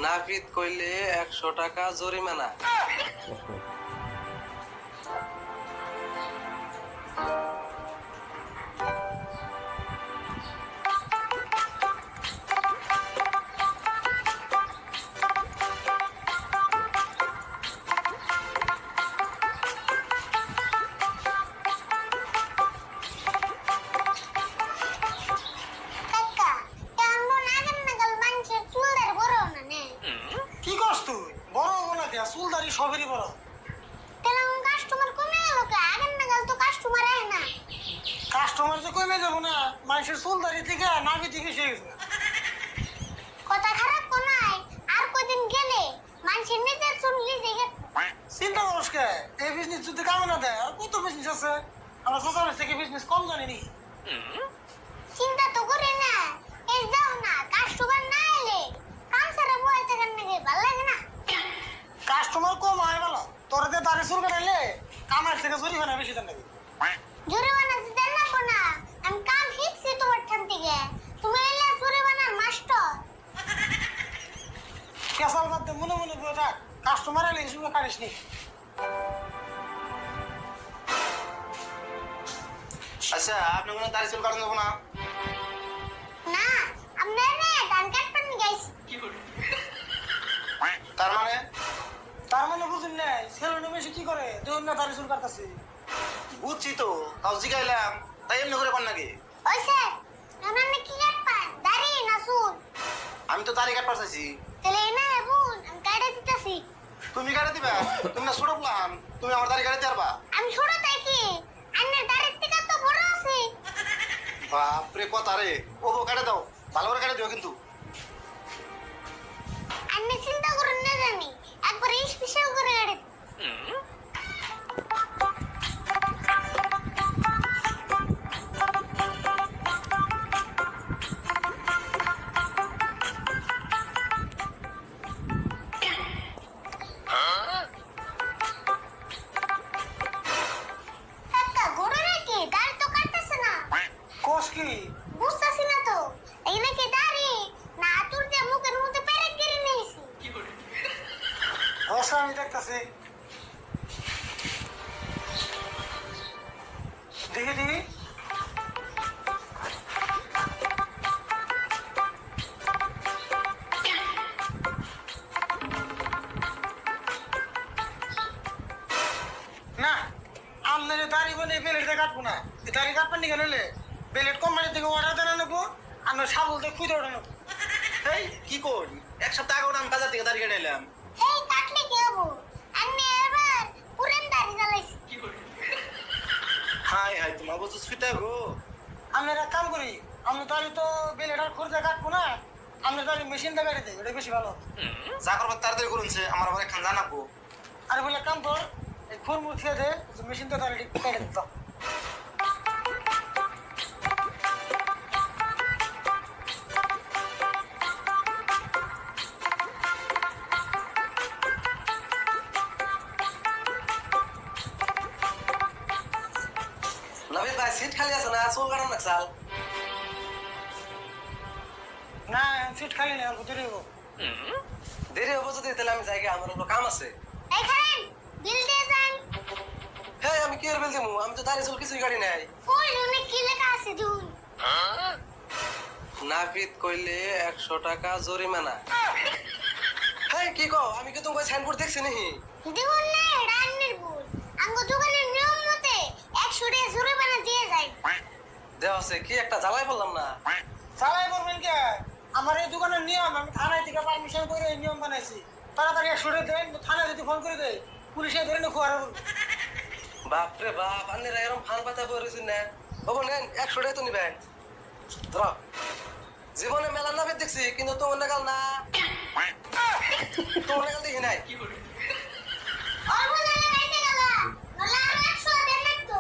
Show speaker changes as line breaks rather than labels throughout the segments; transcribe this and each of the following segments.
নাপিত কইলে 100 টাকা জরিমানা।
চুলদারি সবেরই বড়।
কাস্টমার কমে গেল, আগের নাগাল তো কাস্টমার আয় না।
কাস্টমার যে কমে যাবো না, মানুষের চুলদারি থেকে নাভি থেকে সে গেছে।
কথা খারাপ তো নাই, আর কয়দিন গেলে মানুষের নিজের চুল নিজে
চিন্তা করস কে? এই বিজনেস যদি কামে না দেয়, আর কত বিজনেস আছে। আমরা সোসাইটি থেকে বিজনেস কম জানি নি।
চিন্তা তো করি না, এই যাও না কাস্টমার না এলে কাম সারা বয়ে থাকার নাকি ভালো লাগে না।
কাস্টমার কম হয় বলো, তোর যে দাড়ি চুল কাটাইলে কামার থেকে জরিমানা বেশি দেন নাকি?
জরিমানা দিতে লাগবো না, আমি কাম শিখছি তোমার ঠান থেকে। তুমি এলে জরিমানার মাস্টার।
কেসাল বাদ মনে মনে বলে থাক, কাস্টমার এলে এই সময় কাটিস নি।
আচ্ছা, আপনি কোনো দাড়ি চুল কাটান যাবো না?
না, আপনার রে ধান কাটপান গাইছি।
তার মানে?
তার মানে বুঝুন নাই, ছেলে মেশে কি করে দেখুন না দাড়ি চুল কাটতেছে।
বুঝছি তো, তাও জিগাইলাম, তাই এমনি করে কর নাকি?
ওই স্যার, আপনি কি কাটপান, দাড়ি না চুল?
আমি তো দাড়ি কাটবার চাইছি।
তাহলে না বোন, আমি কাটে দিতেছি।
তুমি কাটে দিবা? তুমি না ছোট প্লান, তুমি আমার দাড়ি কাটে পারবা?
আমি ছোট তাই কি, আপনার দাড়ির থেকে তো বড় আছে।
বাপরে কথা রে, ও কাটে দাও, ভালো করে কাটে দিও কিন্তু।
আপনি চিন্তা করুন না জানি, একবার স্পেশাল করে কাটে। কাকা গরু নাকি দাড়ি তো কাটতেছে না।
কোষ কি?
বুঝতেছি না তো, এই নাকি দাড়ি না আতুর দিয়ে মুখের মধ্যে পেরেক গিরে নিয়েছি।
বসা আমি দেখতেছি, দেখি দেখি। না, আপনার দাড়ি বলে বেলেটে কাটবো না। দাড়ি কাটবেন নি কেন? বেলেট কোম্পানি থেকে অর্ডার দেনা নেবো, আমরা সাবল দিয়ে খুঁজে ওটা নেবো।
এই কি করি, এক সপ্তাহ আগে আমি বাজার থেকে দাড়ি কেটে এলাম।
এই কাটলে কি হবো, আমি এবার পুরেন দাড়ি জ্বালাইছি।
হাই হাই, তোমার বলছো সুইটা গো।
আমরা একটা কাম করি, আমরা দাড়ি তো বেলেট আর খুঁজে কাটবো না, আমরা দাড়ি মেশিন দিয়ে কাটে দিই, ওটা বেশি ভালো।
যা করবার তাড়াতাড়ি করুন, আমার আবার একখান জানাবো।
আর বলে কাম কর, এই খুর মুখ খেয়ে দে, মেশিন দিয়ে দাড়ি কেটে দিত।
নাপিত ভাই সিট খালি আছে না, চুল কাটান নাকছাল?
না সিট খালি নেই, অল্প দেরি হবো।
দেরি হবো যদি, তাহলে আমি যাই গে, আমার হলো কাম আছে।
এই খান বিল দিয়ে যান।
হ্যাঁ, আমি কি আর বেল দিমু, আমি তো দাড়ি চুল কিছুই কাটি নাই।
ওই রুমে কি লেখা আছে দেখুন।
নাপিত কইলে 100 টাকা জরিমানা। হ্যাঁ, কি কও, আমি কি তোমাকে সাইনবোর্ড দেখছি নাকি?
দেখুন না, রান্নের ভুল। আঙ্গ দোকানের নিয়ম মতে 100 টাকা জরিমানা দিয়ে যায়।
দেওয়া আছে, কি একটা জ্বালাই বললাম না।
চালাই করবেন কে? আমার এই দোকানের নিয়ম, আমি থানায় থেকে পারমিশন করে এই নিয়ম বানাইছি। তাড়াতাড়ি 100 টাকা দেন, থানায় যদি ফোন করে দেয় পুলিশে ধরে নে খোয়ার।
বাপরে বাপ, আন্নিরা এরকম ফান পাতা করেছেন না। বাবু নেন, 100 টাকা তো নিবেন। ধরো, জীবনে মেলা নাপিত দেখছি, কিন্তু তোমার নাগাল না, তোমার নাগাল দেখি নাই।
অল্প জায়গা বেঁচে গেল, নাহলে আরো 100 দেন লাগতো।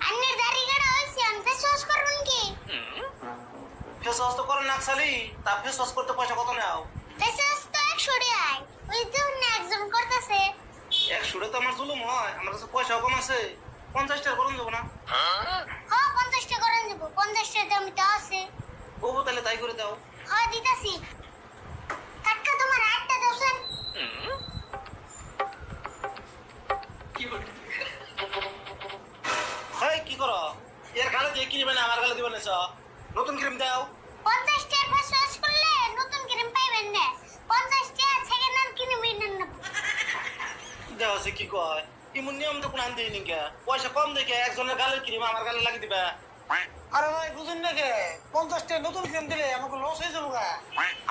আন্নের দাড়ি কাটা হইছে, আমি ফেস ওয়াশ করবেন কি?
ফেস নাকসালি তা ফেস ওয়াশ করতে পয়সা কত নাও?
ফেসওয়াশ তো 100 টাকায়। ওই যে না একজন করতেছে।
100 তো আমার জুলুম হয়, আমার কাছে পয়সাও কম আছে। 50 টাকা করুন যাবো না?
হ্যাঁ 50 টাকা করে দেব। 50 টাকা দাম তো আছে।
ও তাহলে তাই করে দাও।
হ্যাঁ দিতাছি। কাকা তোমার আটটা দোসেন।
হয় কি করো? এর গালে দিয়ে কিনবে না, আমার গালে দিবেন না। নতুন ক্রিম দাও।
50 টাকা ফেসওয়াশ করলে নতুন ক্রিম পাইবেন না। 50 টাকা সেকেন্ড হ্যান্ড কিনে মিনেন না।
দেওয়া আছে কি কয়? এমন নিয়ম তো কোন আনতে নিকে। পয়সা কম দেখে একজনের গালের ক্রিম আমার গালে লাগিয়ে দিবে।
আরে ভাই বুঝুন না কে 50 টাকা নতুন ক্রিম দিলে আমাকে লস হয়ে যাবো গা।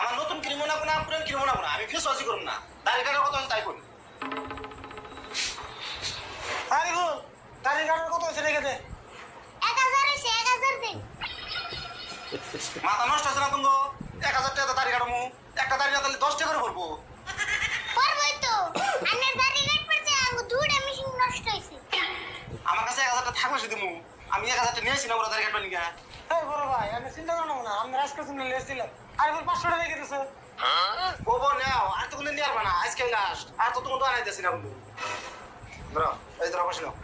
আমার নতুন ক্রিম না কোনো পুরান ক্রিম না কোনো, আমি ফেস ওয়াশই করব না। দাড়ি কাটার কথা আছে তাই করি।
আরে বল দাড়ি কাটার কত হয়েছে রেখে দে।
1000 হইছে 1000 দিন।
মাথা নষ্ট আছে না তুমি? 1000 টাকা দাড়ি কাটমু, একটা দাড়ি না তাহলে 10 টাকা করে পড়বো।
পারবই তো। আন্নের দাড়ি কাটবার যে আঙ্গু দুইটা মেশিন নষ্ট হইছে।
আমার কাছে 1000 টাকা থাকবে শুধু মু, আমি 1000 টাকা নিয়েছি না ওরা দাড়ি কাটবার নিকা।
এই বড় ভাই আমি চিন্তা করো না, আমি আজকের জন্য লেস দিলাম। আরে বল 500 টাকা রেখে দিছে।
ও বো নাও, আর তো কোনো নিয়ে আসবে না, আজকে লাস্ট। আর তো তুমি তো আনাইতেছি না বন্ধু। ধরো এই ধরো বসে নাও।